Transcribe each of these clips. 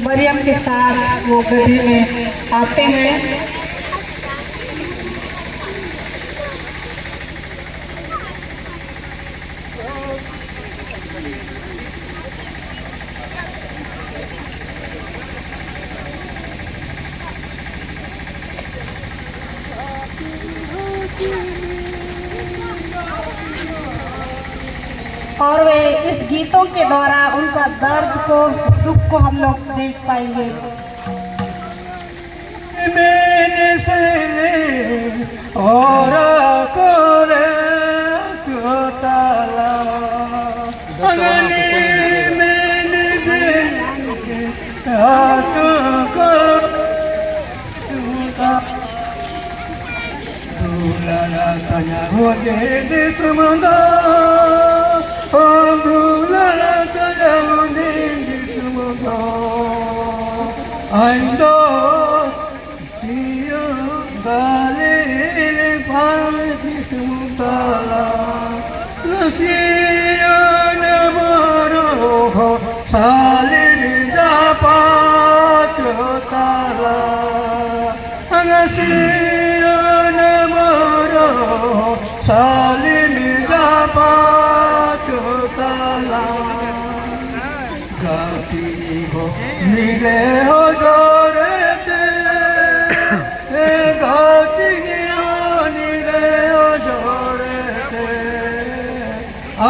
मरियम के साथ वो गड्ढे में आते हैं। और वे इस गीतों के द्वारा उनका दर्द को, दुख को हम लोग देख पाएंगे। मैंने से और करे ताला मैंने tanya hoje de tumanda amrula tanya hoje de tumanda aindo tia dale parti tumanda lucia namoro sale da patala angasi सालिन तला गाती हो मिले हो जोरे ते गाती हो मिले हो जोरे ते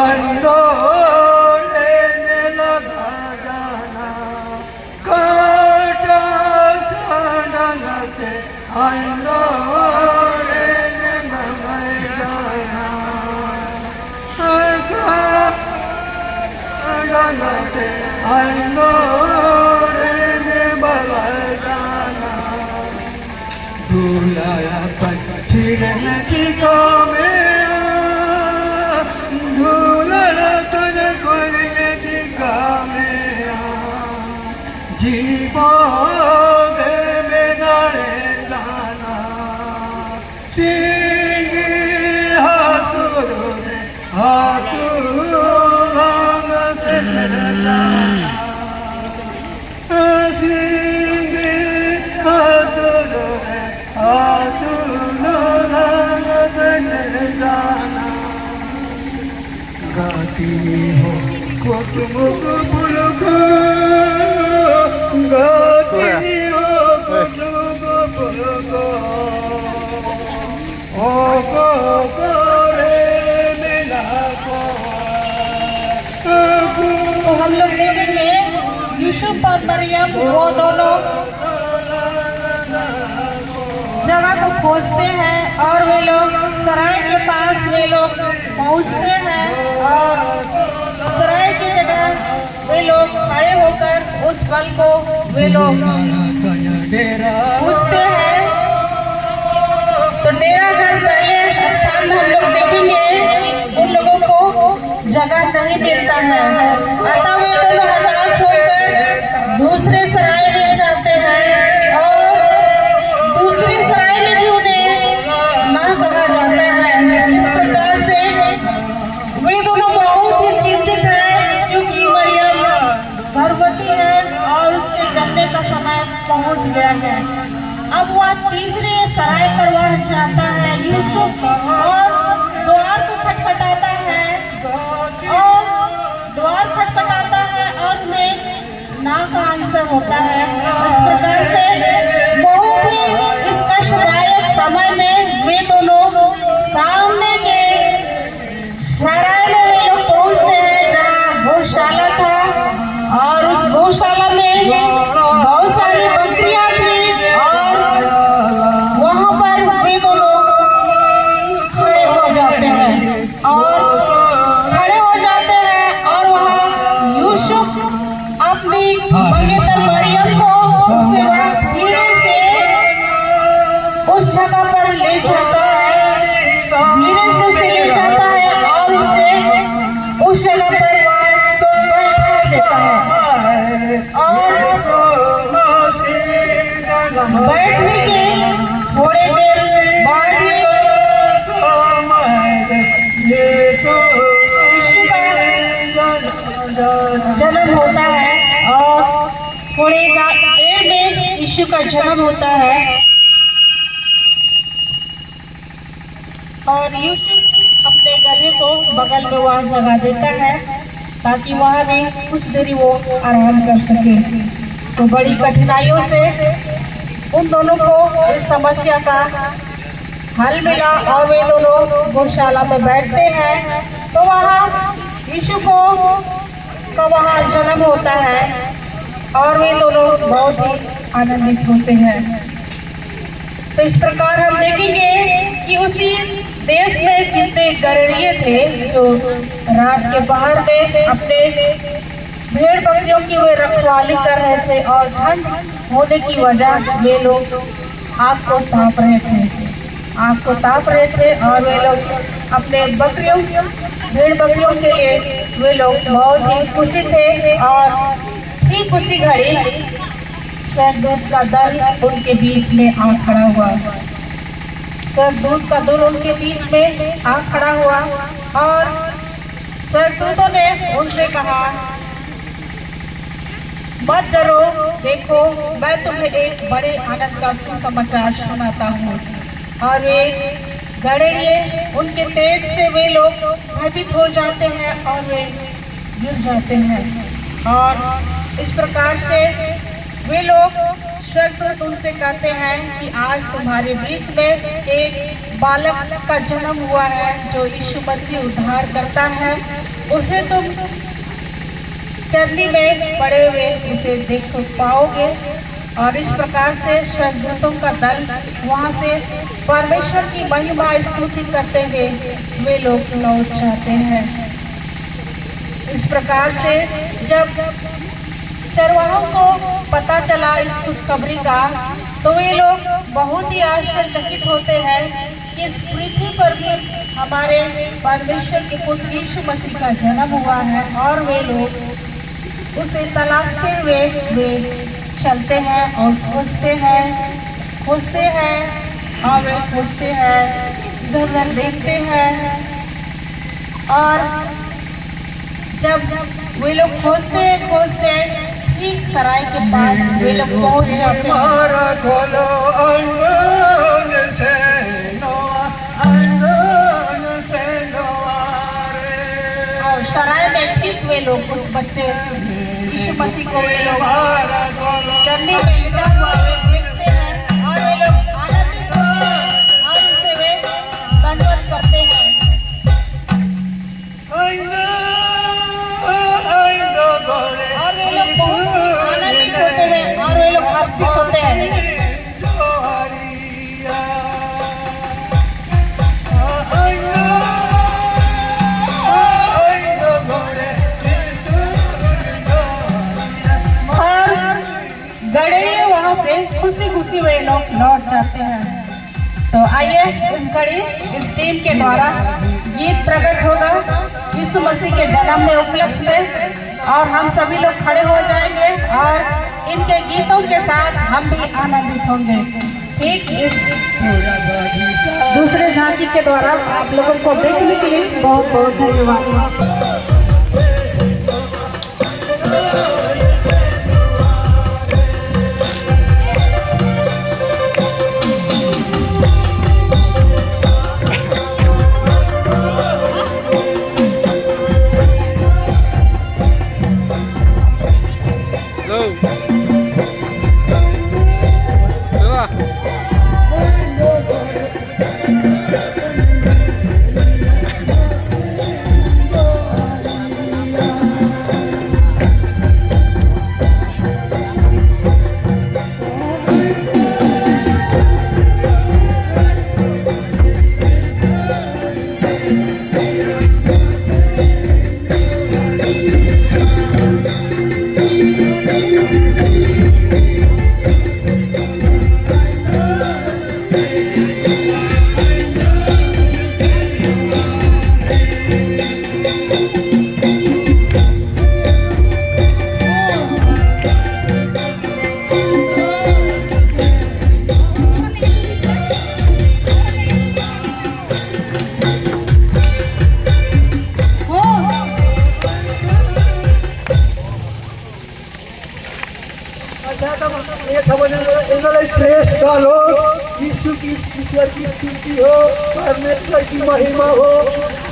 अंदो लेने लगा जाना काटा छाना ते अंदो दूल्हा पक्षीरन की कामे दूल्हा तुझे कोई की कामे जीवो दे बेनारे दाना सिंगी हाथुरु हाथुरु गाती हो कुटुंब पुलक गाती हो कुटुंब पुलक ओ करे मिला को। तो हम लोग देखेंगे यूसुफ और मरियम वो दोनों जगह को खोजते हैं और वे लोग सराय के पास वे लोग पहुंचते हैं और सराय की जगह वे लोग खड़े होकर उस फल को वे लोग पूछते हैं। तो डेरा घर पहले स्थान में हम लोग देखेंगे उन लोगों को जगह नहीं मिलता है, अतः वे दोनों हताश होकर दूसरे सराय में जाते हैं और दूसरी सराय में भी उन्हें ना कहा जाता है। इस प्रकार से वे दोनों बहुत ही चिंतित हैं क्योंकि मरियम गर्भवती है और उसके जन्मे का समय पहुंच गया है। अब वह तीसरे सराय पर वह जाता है यूसुफ और द्वार को खटखटाता है और द्वार खटखटाता है और उन्हें ना का आंसर होता है। इस प्रकार से बहुत ही इस कष्टदायक समय में वे दोनों सामने के सराय में वे लोग पहुंचते हैं जहाँ गौशाला था और उस गौशाला में बहुत सारी बकरियां थी और वहां पर वे दोनों खड़े हो जाते हैं और वहाँ यूसुफ अपनी मंगेतर मरियम को उसे वह धीरे से उस जगह पर ले जाता है, धीरे से उसे ले जाता है और उसे उस जगह पर वह बैठा देता है और बैठने के थोड़े देर बाद ही यीशु का जन्म होता है और थोड़ी देर में यीशु का जन्म होता है और यूसुफ अपने गधे को बगल में वहाँ जगा देता है ताकि वहाँ भी कुछ देरी वो आराम कर सके। तो बड़ी कठिनाइयों से उन दोनों को इस समस्या का हल मिला और वे दोनों गौशाला में बैठते हैं। तो वहाँ यीशु को का वहाँ जन्म होता है और वे दोनों बहुत ही आनंदित होते हैं। तो इस प्रकार हम देखेंगे कि उसी देश में कितने गड़ेड़िए थे जो रात के बाहर में अपने भेड़ बकरियों की वे रखवाली कर रहे थे और ठंड होने की वजह वे लोग आग को ताप रहे थे और वे लोग अपने भेड़ बकरियों के लिए वे लोग बहुत ही खुशी थे। और ठीक उसी घड़ी स्वर्गदूत का दल उनके बीच में आ खड़ा हुआ। स्वर्गदूत का दल उनके बीच में आ खड़ा हुआ और स्वर्गदूतों ने उनसे कहा, मत डरो, देखो मैं तुम्हें एक बड़े आनंद का सुसमाचार सुनाता हूँ। और वे गड़ेड़िए उनके तेज से वे लोग भयभीत हो जाते हैं और वे गिर जाते हैं। और इस प्रकार से वे लोग स्वर्गदूत उनसे कहते हैं कि आज तुम्हारे बीच में एक बालक का जन्म हुआ है जो यीशु मसीह उद्धार करता है। उसे तुम चरनी में पड़े हुए उसे देख पाओगे। और इस प्रकार से स्वर्गदूतों का दल वहाँ से परमेश्वर की महिमा स्तुति करते हुए वे लोग लौट जाते हैं। इस प्रकार से जब चरवाहों को पता चला इस खुशखबरी का तो वे लोग बहुत ही आश्चर्यचकित होते हैं कि इस पृथ्वी पर भी हमारे परमेश्वर के पुत्र यीशु मसीह का जन्म हुआ है। और वे लोग उसे तलाशते हुए वे चलते हैं और खोजते हैं और वे खोजते हैं, इधर उधर देखते हैं। और जब वे लोग खोजते ठीक सराय के पास वे लोग पहुंच जाते हैं। और सराय में ठीक वे लोग उस बच्चे यीशु मसीह को वे लोग करने में लिटा हुआ देखते हैं और वे लोग आनंदित होते हैं और उसे वे दंडवत करते हैं। और वे लोग बहुत ही आनंदित होते हैं और वे लोग हर्षित होते हैं। गड़ेड़िए वहाँ से खुशी खुशी वे लोग लौट जाते हैं। तो आइए इस टीम के द्वारा गीत प्रकट होगा यीशु मसीह के जन्म में उपलक्ष्य में और हम सभी लोग खड़े हो जाएंगे और इनके गीतों के साथ हम भी आनंदित होंगे। ठीक इस दूसरे झांकी के द्वारा आप लोगों को देखने के लिए बहुत बहुत धन्यवाद। प्रेस डालो, यीशु की ईश्वर की स्तुति हो, परमेश्वर की महिमा हो।